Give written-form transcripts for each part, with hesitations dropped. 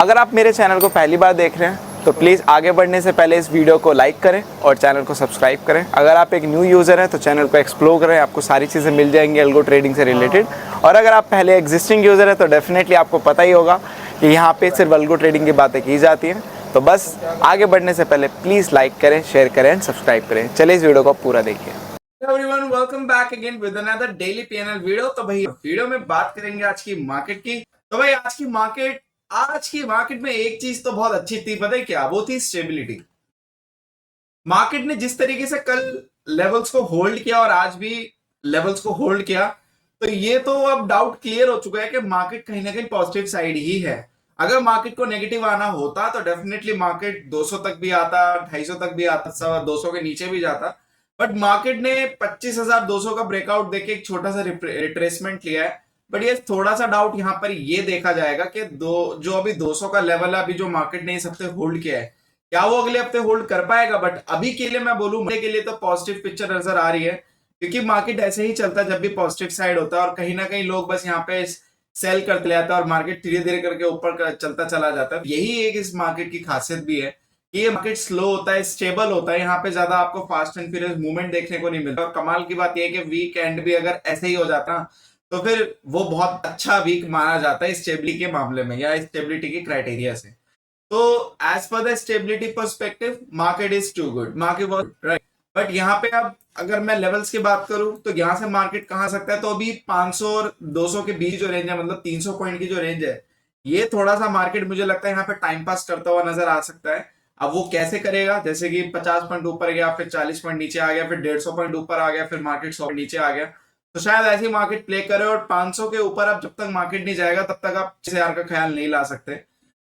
अगर आप मेरे चैनल को पहली बार देख रहे हैं तो प्लीज़ आगे बढ़ने से पहले इस वीडियो को लाइक करें और चैनल को सब्सक्राइब करें। अगर आप एक न्यू यूज़र हैं तो चैनल को एक्सप्लोर करें, आपको सारी चीज़ें मिल जाएंगी एल्गो ट्रेडिंग से रिलेटेड। और अगर आप पहले एग्जिस्टिंग यूज़र हैं तो डेफिनेटली आपको पता ही होगा कि यहाँ पे सिर्फ एल्गो ट्रेडिंग की बातें की जाती हैं। तो बस आगे बढ़ने से पहले प्लीज़ लाइक करें, शेयर करें एंड सब्सक्राइब करें। चलिए इस वीडियो को पूरा देखिए। Everyone, welcome back again with another daily PNL video. तो भाई वीडियो में बात करेंगे आज की मार्केट की। तो भाई आज की मार्केट में एक चीज तो बहुत अच्छी थी, पता है क्या? वो थी स्टेबिलिटी। मार्केट ने जिस तरीके से कल लेवल्स को होल्ड किया और आज भी लेवल्स को होल्ड किया, तो ये तो अब डाउट क्लियर हो चुका है कि मार्केट कहीं ना कहीं पॉजिटिव साइड ही है। अगर मार्केट को नेगेटिव आना होता तो डेफिनेटली मार्केट 200 तक भी आता, 250 तक भी आता, 200 के नीचे भी जाता। बट मार्केट ने 25,200 का ब्रेकआउट देके एक छोटा सा रिट्रेसमेंट लिया है। बट ये थोड़ा सा डाउट यहाँ पर ये देखा जाएगा कि जो अभी 200 का लेवल है, अभी जो मार्केट ने इस हफ्ते होल्ड किया है, क्या वो अगले हफ्ते होल्ड कर पाएगा? बट अभी के लिए मैं बोलूं, के लिए तो पॉजिटिव पिक्चर नजर आ रही है, क्योंकि मार्केट ऐसे ही चलता है जब भी पॉजिटिव साइड होता है। और कहीं ना कहीं लोग बस यहाँ पे सेल करते जाता है और मार्केट धीरे धीरे करके ऊपर चलता चला जाता है। यही एक इस मार्केट की खासियत भी है कि ये मार्केट स्लो होता है, स्टेबल होता है। यहाँ पे ज्यादा आपको फास्ट एंड फ्यूरियस मूवमेंट देखने को नहीं मिलता। और कमाल की बात यह है कि वीक एंड भी अगर ऐसे ही हो जाता तो फिर वो बहुत अच्छा वीक माना जाता है स्टेबिलिटी के मामले में या स्टेबिलिटी के क्राइटेरिया से। तो as per the stability perspective market is to good, market was right. But यहाँ पे अब अगर मैं लेवल्स की बात करूं तो यहाँ से मार्केट कहाँ सकता है? तो अभी 500 और 200 के बीच जो रेंज है, मतलब 300 पॉइंट की जो रेंज है, ये थोड़ा सा मार्केट मुझे लगता है यहाँ पे टाइम पास करता हुआ नजर आ सकता है। अब वो कैसे करेगा? जैसे कि 50 पॉइंट ऊपर गया, फिर 40 पॉइंट नीचे आ गया, फिर 150 पॉइंट ऊपर आ गया, फिर मार्केट 100 नीचे आ गया। तो शायद ऐसी मार्केट प्ले करे। और 500 के ऊपर अब जब तक मार्केट नहीं जाएगा तब तक आप 1000 का ख्याल नहीं ला सकते।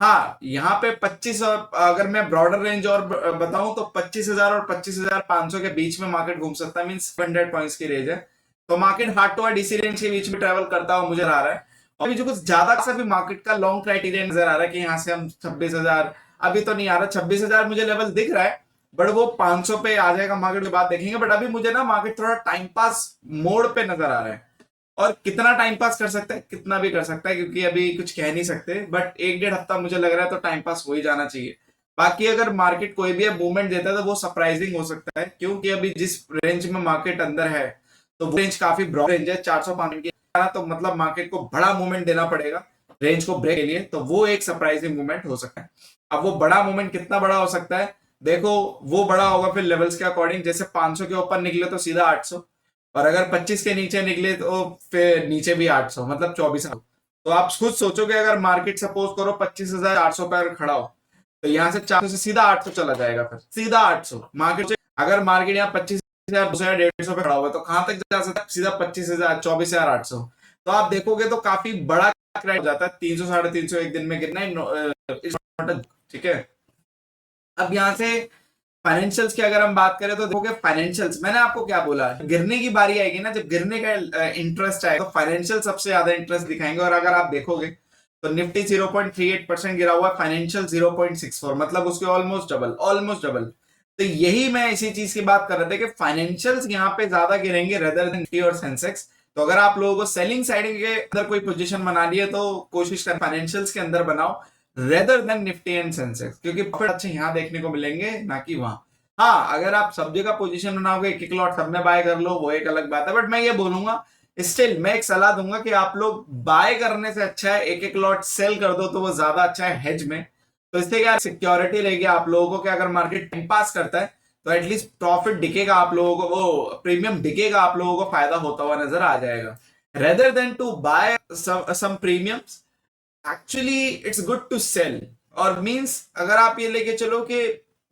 हाँ, यहाँ पे 25, अगर मैं ब्रॉडर रेंज और बताऊं तो 25,000 और 25,500 के बीच में मार्केट घूम सकता है। मींस 100 पॉइंट्स की रेंज है। तो मार्केट हार्ड टू हार्ड इसी रेंज के बीच में ट्रेवल करता हुआ मुझे आ रहा है। और जो कुछ ज्यादा सा भी मार्केट का लॉन्ग क्राइटेरिया नजर आ रहा है कि यहाँ से हम 26,000, अभी तो नहीं आ रहा 26,000 मुझे लेवल दिख रहा है, बट वो 500 पे आ जाएगा मार्केट के बाद देखेंगे। बट अभी मुझे ना मार्केट थोड़ा टाइम पास मोड पे नजर आ रहा है। और कितना टाइम पास कर सकता है, कितना भी कर सकता है, क्योंकि अभी कुछ कह नहीं सकते। बट एक डेढ़ हफ्ता मुझे लग रहा है तो टाइम पास हो ही जाना चाहिए। बाकी अगर मार्केट कोई भी मूवमेंट देता है तो वो सरप्राइजिंग हो सकता है, क्योंकि अभी जिस रेंज में मार्केट अंदर है तो वो रेंज काफी ब्रॉड रेंज है, 405 की। तो मतलब मार्केट को बड़ा मूवमेंट देना पड़ेगा रेंज को ब्रेक के लिए, तो वो एक सरप्राइजिंग मूवमेंट हो सकता है। अब वो बड़ा मूवमेंट कितना बड़ा हो सकता है, देखो, वो बड़ा होगा फिर लेवल्स के अकॉर्डिंग। जैसे 500 के ऊपर निकले तो सीधा 800, और अगर 25 के नीचे निकले तो फिर नीचे भी 800, मतलब 2400। तो आप खुद सोचोगे, अगर मार्केट सपोज करो 25,800 पर खड़ा हो, तो यहाँ से 400 से सीधा 800 चला जाएगा, फिर सीधा 800 मार्केट से। अगर मार्केट यहाँ 25,000, 200, 150 पे खड़ा हुआ है तो कहां तक जा सकता है? सीधा 25,000, 24,800। तो आप देखोगे तो काफी बड़ा क्रैश हो जाता है। 300, 350 एक दिन में गिरना है, ठीक है। अब यहाँ से फाइनेंशियल्स की अगर हम बात करें तो देखोगे, फाइनेंशियल्स मैंने आपको क्या बोला, गिरने की बारी आएगी ना, जब गिरने का इंटरेस्ट आएगा तो फाइनेंशियल सबसे ज्यादा इंटरेस्ट दिखाएंगे। और अगर आप देखोगे तो निफ्टी 0.38% गिरा हुआ है, फाइनेंशियल 0.64, मतलब उसके ऑलमोस्ट डबल। तो यही मैं इसी चीज की बात कर रहे थे कि फाइनेंशियल्स यहाँ पे ज्यादा गिरेंगे रेदर देन निफ्टी और सेंसेक्स। तो अगर आप लोगों को सेलिंग साइड के अंदर कोई पोजीशन बनानी है तो कोशिश करें फाइनेंशियल्स के अंदर बनाओ rather than Nifty and Sensex, क्योंकि प्रॉफिट अच्छे यहाँ देखने को मिलेंगे, ना कि वहां। हाँ, अगर आप सब जगह पोजीशन बनाओगे, एक एक लॉट सब में बाय कर लो, वो एक अलग बात है। बट मैं ये बोलूंगा, स्टिल मैं एक सलाह दूंगा कि आप लोग बाय करने से अच्छा है एक एक लॉट सेल कर दो, तो वो ज्यादा अच्छा है हेज में। तो इससे क्या सिक्योरिटी रहेगी आप लोगों को कि अगर मार्केट टाइम पास करता है तो एटलीस्ट प्रॉफिट दिखेगा आप लोगों को, वो प्रीमियम दिखेगा, आप लोगों को फायदा होता हुआ नजर आ जाएगा, rather than to buy some premiums. Actually it's good to sell. और मींस अगर आप ये लेके चलो कि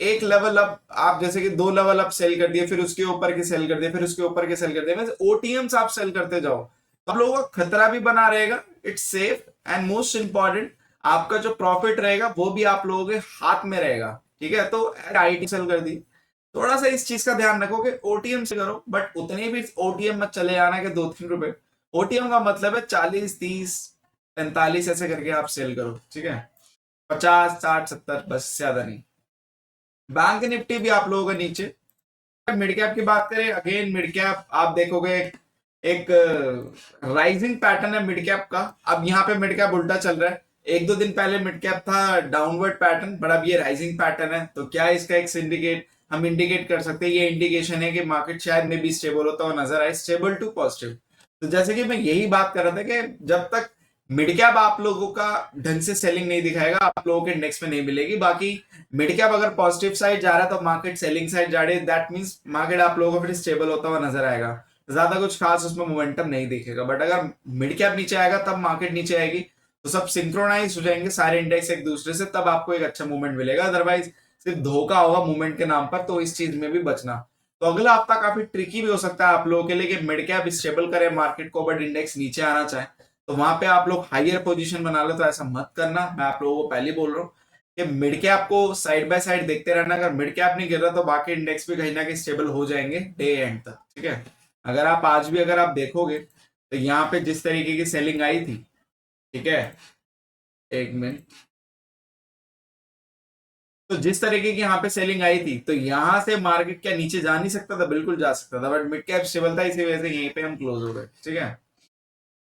एक लेवल अप, आप जैसे कि 2 लेवल अप सेल कर दिए, फिर उसके ऊपर के सेल कर दिए, फिर उसके ऊपर के सेल कर दिए, मींस ओटीएम्स आप सेल करते जाओ, तो आप लोगों का खतरा भी बना रहेगा, it's safe, and most important आपका जो प्रॉफिट रहेगा वो भी आप लोगों के हाथ में रहेगा। ठीक है, तो आईटी सेल कर दी, थोड़ा सा इस चीज का ध्यान रखो कि ओटीएम से करो, बट उतने भी ओटीएम मत चले आना के 2-3 रुपए। ओटीएम का मतलब है 40, 30, 45 ऐसे करके आप सेल करो, ठीक है। 50, 60, 70, बस, ज्यादा नहीं। बैंक निफ्टी भी आप लोगों का नीचे। मिड कैप की बात करें, अगेन मिड कैप आप देखोगे एक राइजिंग पैटर्न है मिड कैप का। अब यहाँ पे मिड कैप उल्टा चल रहा है, एक दो दिन पहले मिड कैप था डाउनवर्ड पैटर्न, बट अब ये राइजिंग पैटर्न है। तो क्या इसका एक हम इंडिकेट कर सकते हैं, ये इंडिकेशन है कि मार्केट शायद में भी स्टेबल होता हुआ नजर आए, स्टेबल टू पॉजिटिव। तो जैसे कि मैं यही बात कर रहा था कि जब तक मिड कैप आप लोगों का ढंग से सेलिंग नहीं दिखाएगा, आप लोगों के इंडेक्स में नहीं मिलेगी। बाकी मिड कैप अगर पॉजिटिव साइड जा रहा है तो मार्केट सेलिंग साइड जा रही है, दैट मींस मार्केट आप लोगों को फिर स्टेबल होता हुआ नजर आएगा, ज्यादा कुछ खास उसमें मोमेंटम नहीं दिखेगा। बट अगर मिड कैप नीचे आएगा तब मार्केट नीचे आएगी, तो सब सिंक्रोनाइज हो जाएंगे सारे इंडेक्स एक दूसरे से, तब आपको एक अच्छा मूवमेंट मिलेगा। अदरवाइज सिर्फ धोखा होगा मूवमेंट के नाम पर, तो इस चीज में भी बचना। तो अगला हफ्ता काफी ट्रिकी भी हो सकता है आप लोगों के लिए कि मिड कैप स्टेबल करे मार्केट को बट इंडेक्स नीचे आना चाहे, तो वहां पे आप लोग हायर पोजीशन बना लो। तो ऐसा मत करना, मैं आप लोगों को पहले बोल रहा हूँ कि मिड कैप को साइड बाय साइड देखते रहना। अगर मिड कैप नहीं गिर रहा तो बाकी इंडेक्स भी कहीं ना कहीं स्टेबल हो जाएंगे डे एंड तक, ठीक है। अगर आप आज भी अगर आप देखोगे तो यहाँ पे जिस तरीके की सेलिंग आई थी, ठीक है, एक मिनट, तो जिस तरीके की यहाँ पे सेलिंग आई थी, तो यहाँ से मार्केट क्या नीचे जा नहीं सकता था? बिल्कुल जा सकता था, बट मिड कैप स्टेबल था, इसी वजह से यहीं पे हम क्लोज हो गए, ठीक है।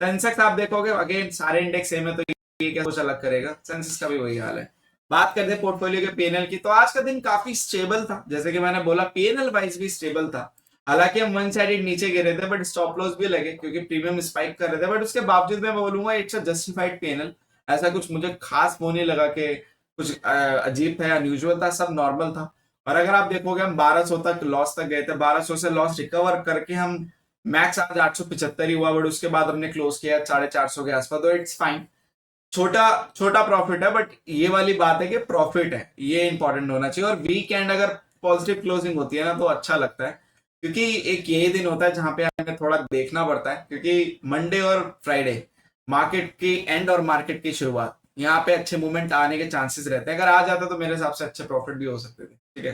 सेंसेक्स आप देखोगे अगेन सारे इंडेक्स सेम है, तो ये क्या कुछ अलग करेगा? सेंसेक्स का भी वही हाल है। बात करते हैं पोर्टफोलियो के पीएनएल की, तो आज का दिन काफी स्टेबल था, जैसे कि मैंने बोला पीएनएल वाइज भी स्टेबल था। हालांकि हम वन साइडेड नीचे गिरे थे, बट स्टॉप लॉस भी लगे क्योंकि प्रीमियम स्पाइक कर रहे थे, बट उसके बावजूद मैं बोलूंगा इट्स अ जस्टिफाइड पीएनएल। ऐसा कुछ मुझे खास वो नहीं लगा कि कुछ अजीब था या अनयूजुअल था, सब नॉर्मल था। और अगर आप देखोगे हम 1200 तक लॉस तक गए थे, 1200 से लॉस रिकवर करके हम मैक्स आज 875 ही हुआ, बट उसके बाद हमने क्लोज किया 450 के आसपास, तो इट्स फाइन। छोटा छोटा प्रॉफिट है, बट ये वाली बात है कि प्रॉफिट है, ये इंपॉर्टेंट होना चाहिए। और वीकेंड अगर पॉजिटिव क्लोजिंग होती है ना तो अच्छा लगता है, क्योंकि एक यही दिन होता है जहां पे हमें थोड़ा देखना पड़ता है, क्योंकि मंडे और फ्राइडे मार्केट की एंड और मार्केट की शुरुआत, यहाँ पे अच्छे मूवमेंट आने के चांसेस रहते हैं। अगर आ जाता तो मेरे हिसाब से अच्छे प्रॉफिट भी हो सकते थे, ठीक है।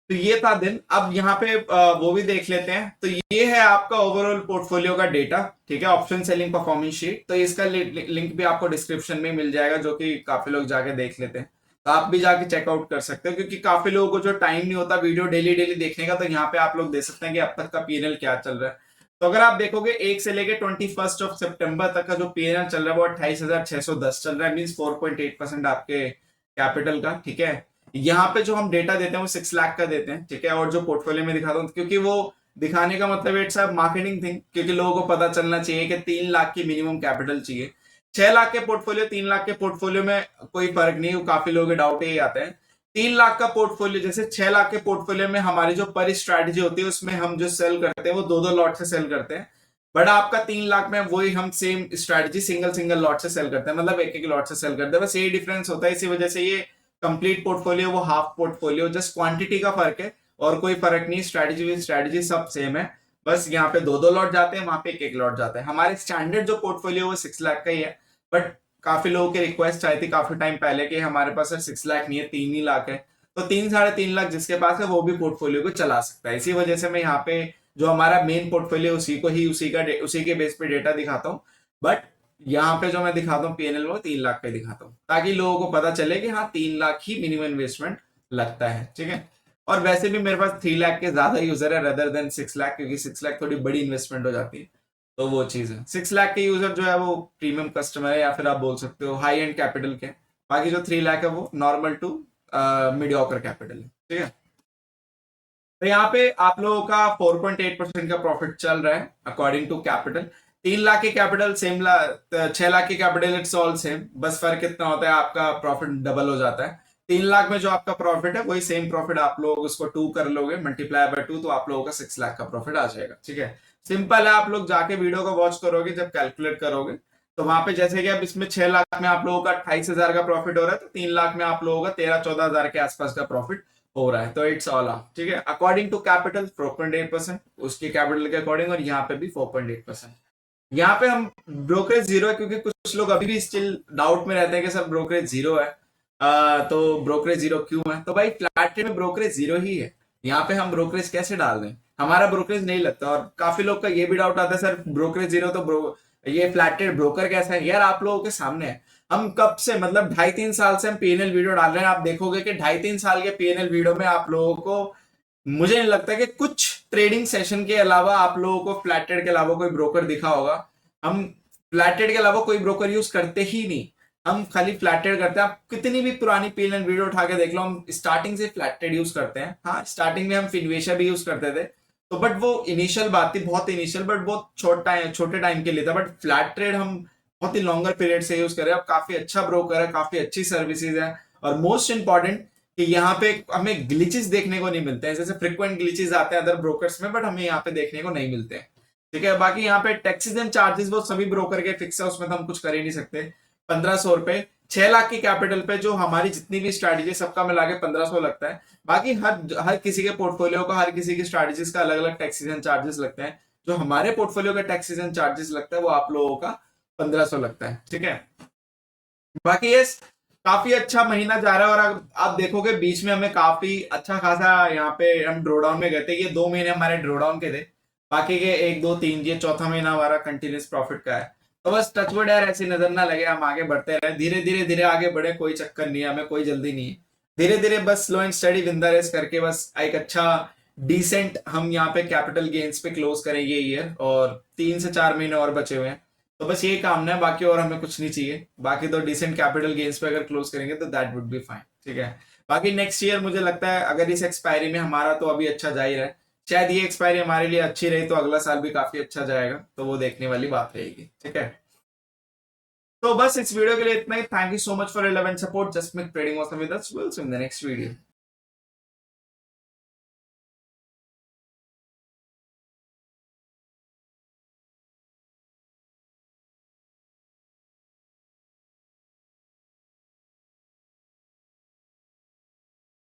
तो ये था दिन। अब यहाँ पे वो भी देख लेते हैं। तो ये है आपका ओवरऑल पोर्टफोलियो का डेटा, ठीक है, ऑप्शन सेलिंग परफॉर्मेंस शीट। तो इसका लिंक भी आपको डिस्क्रिप्शन में मिल जाएगा, जो कि काफी लोग जाके देख लेते हैं, तो आप भी जाके चेकआउट कर सकते हो। क्योंकि काफी लोगों को जो टाइम नहीं होता वीडियो डेली डेली देखने का, तो यहाँ पे आप लोग देख सकते हैं कि अब तक का पीएनएल क्या चल रहा है। तो अगर आप देखोगे 1 से लेके 21 सितंबर तक का जो पीएनएल चल रहा है वो 28,610 चल रहा है, मीन 4.8% आपके कैपिटल का, ठीक है। यहाँ पे जो हम डेटा देते हैं वो 6 लाख का देते हैं, ठीक है। और जो पोर्टफोलियो में दिखाता हूँ, क्योंकि वो दिखाने का मतलब इट्स अ मार्केटिंग थिंग, क्योंकि लोगों को पता चलना चाहिए कि 3 लाख की मिनिमम कैपिटल चाहिए। 6 लाख के पोर्टफोलियो 3 लाख के पोर्टफोलियो में कोई फर्क नहीं, काफी लोगों के डाउट यही आते हैं। 3 लाख का पोर्टफोलियो, जैसे 6 लाख के पोर्टफोलियो में हमारी जो पर स्ट्रैटेजी होती है उसमें हम जो सेल करते हैं वो 2-2 लॉट से सेल करते हैं। बट आपका 3 लाख में वही हम same strategy single single lot से सेल करते हैं, मतलब एक एक लॉट से सेल करते हैं, बस यही डिफरेंस होता है। इसी वजह से ये कंप्लीट पोर्टफोलियो वो हाफ पोर्टफोलियो, जस्ट क्वांटिटी का फर्क है और कोई फर्क नहीं। स्ट्रैटेजी सब सेम है, बस यहाँ पे 2-2 लॉट जाते हैं, वहां पे एक लॉट जाता है। हमारे स्टैंडर्ड जो पोर्टफोलियो वो 6 लाख का ही है, बट काफी लोगों की रिक्वेस्ट आई थी काफी टाइम पहले कि हमारे पास सर 6 लाख नहीं है, 3 ही लाख है। तो 3-3.5 लाख जिसके पास है वो भी पोर्टफोलियो को चला सकता है। इसी वजह से मैं यहाँ पे जो हमारा मेन पोर्टफोलियो उसी को ही उसी के बेस पे डेटा दिखाता हूँ। बट यहाँ पे जो मैं दिखाता हूँ पीएनएल वो 3 लाख का ही दिखाता हूँ, ताकि लोगों को पता चले कि हाँ 3 लाख ही मिनिमम इन्वेस्टमेंट लगता है, ठीक है। और वैसे भी मेरे पास 3 लाख के ज्यादा यूजर है रदर देन 6 लाख, क्योंकि 6 लाख थोड़ी बड़ी इन्वेस्टमेंट हो जाती है, तो वो चीज है। 6 लाख के यूजर जो है वो प्रीमियम कस्टमर है, या फिर आप बोल सकते हो हाई एंड कैपिटल के। बाकी जो 3 लाख है वो नॉर्मल टू मीडियोकर कैपिटल है, ठीक है। तो यहाँ पे आप लोगों का 4.8% का प्रॉफिट चल रहा है अकॉर्डिंग टू कैपिटल। 3 लाख की कैपिटल सेम 6 लाख की कैपिटल इट्स ऑल सेम, बस फर्क कितना होता है आपका प्रॉफिट डबल हो जाता है। 3 लाख में जो आपका प्रॉफिट है वही सेम प्रॉफिट आप लोग उसको 2 कर लोगे, मल्टीप्लाई बाय 2, तो आप लोगों का 6 लाख का प्रॉफिट आ जाएगा, ठीक है। सिंपल है, आप लोग जाके वीडियो को वॉच करोगे, जब कैलकुलेट करोगे तो वहां पे जैसे कि अब इसमें 6 लाख में आप लोगों का 28,000 का प्रॉफिट हो रहा है, तो 3 लाख में आप लोगों का 13-14 हजार के आसपास का प्रॉफिट हो रहा है। तो इट्स ऑल ऑफ, ठीक है, अकॉर्डिंग टू कैपिटल 4.8% उसकी कैपिटल के अकॉर्डिंग, और यहाँ पे भी 4.8%। यहाँ पे हम ब्रोकरेज जीरो है, क्योंकि कुछ लोग अभी भी स्टिल डाउट में रहते हैं कि सर ब्रोकरेज जीरो है, तो ब्रोकरेज जीरो क्यों है? तो भाई फ्लैट ट्रेड में ब्रोकरेज जीरो ही है, यहाँ पे हम ब्रोकरेज कैसे डाल दें? हमारा ब्रोकरेज नहीं लगता। और काफी लोग का ये भी डाउट आता है सर ब्रोकरेज जीरो तो ये फ्लैट ट्रेड ब्रोकर कैसा है? यार आप लोगों के सामने है, हम कब से मतलब 2.5-3 साल से हम पीएनएल वीडियो डाल रहे हैं। आप देखोगे कि 2.5-3 साल के पीएनएल वीडियो में आप लोगों को, मुझे नहीं लगता कि कुछ ट्रेडिंग सेशन के अलावा आप लोगों को फ्लैट ट्रेड के अलावा कोई ब्रोकर दिखा होगा। हम फ्लैटेड के अलावा कोई ब्रोकर यूज करते ही नहीं, हम खाली फ्लैटेड करते हैं। आप कितनी भी पुरानी पीएनएल वीडियो उठा के देख लो, हम स्टार्टिंग से फ्लैटेड यूज करते हैं। हाँ, स्टार्टिंग में हम फिनवेशा भी यूज करते थे, तो बट वो इनिशियल बात थी, बहुत इनिशियल, बट बहुत छोटे टाइम के लिए था। बट फ्लैट ट्रेड हम बहुत ही लॉन्गर पीरियड से यूज कर रहे हैं। अब काफी अच्छा ब्रोकर है, काफी अच्छी सर्विसेज है, और मोस्ट इंपॉर्टेंट कि यहाँ पे हमें ग्लिचेस देखने को नहीं मिलते हैं। जैसे फ्रिक्वेंट ग्लिचेस आते हैं अदर ब्रोकर्स में, बट हमें यहाँ पे देखने को नहीं मिलते हैं। ठीक है, बाकी यहाँ पे टैक्सेस एंड चार्जेस वो सभी ब्रोकर के फिक्स है, उसमें तो हम कुछ कर ही नहीं सकते। 1500 रुपए 6 लाख की कैपिटल पे जो हमारी जितनी भी स्ट्रैटेजी सबका मिला के 1500 लगता है। बाकी हर किसी के पोर्टफोलियो का, हर किसी की स्ट्रैटेजीज का अलग अलग टैक्सेस एंड चार्जेस लगते हैं। जो हमारे पोर्टफोलियो का टैक्सेस एंड चार्जेस लगता है वो आप लोगों का 1500 लगता है। ठीक है, बाकी ये काफी अच्छा महीना जा रहा है, और आप देखोगे बीच में हमें काफी अच्छा खासा यहाँ पे हम ड्रोडाउन में गए थे। ये 2 महीने हमारे ड्रोडाउन के थे, बाकी के 1 2 3 ये चौथा महीना हमारा कंटिन्यूस प्रॉफिट का है। तो बस टचवुड यार, ऐसी नजर ना लगे, हम आगे बढ़ते रहे, धीरे धीरे धीरे आगे बढ़े, कोई चक्कर नहीं है, हमें कोई जल्दी नहीं है। धीरे धीरे बस slow and steady win the race करके बस एक अच्छा डिसेंट हम यहाँ पे कैपिटल गेन्स पे क्लोज करेंगे ईयर, और 3 से 4 महीने और बचे हुए हैं। तो बस ये काम है, बाकी और हमें कुछ नहीं चाहिए। बाकी तो डिसेंट कैपिटल गेन्स पे अगर क्लोज करेंगे तो दैट वुड बी फाइन। ठीक है, बाकी नेक्स्ट ईयर मुझे लगता है अगर इस एक्सपायरी में हमारा तो अभी अच्छा जा ही रहा है, शायद ये एक्सपायरी हमारे लिए अच्छी रही तो अगला साल भी काफी अच्छा जाएगा, तो वो देखने वाली बात रहेगी। ठीक है, तो बस इस वीडियो के लिए इतना ही। Thank you so much for your love and support. Just make trading awesome with us. Will see you in the next video.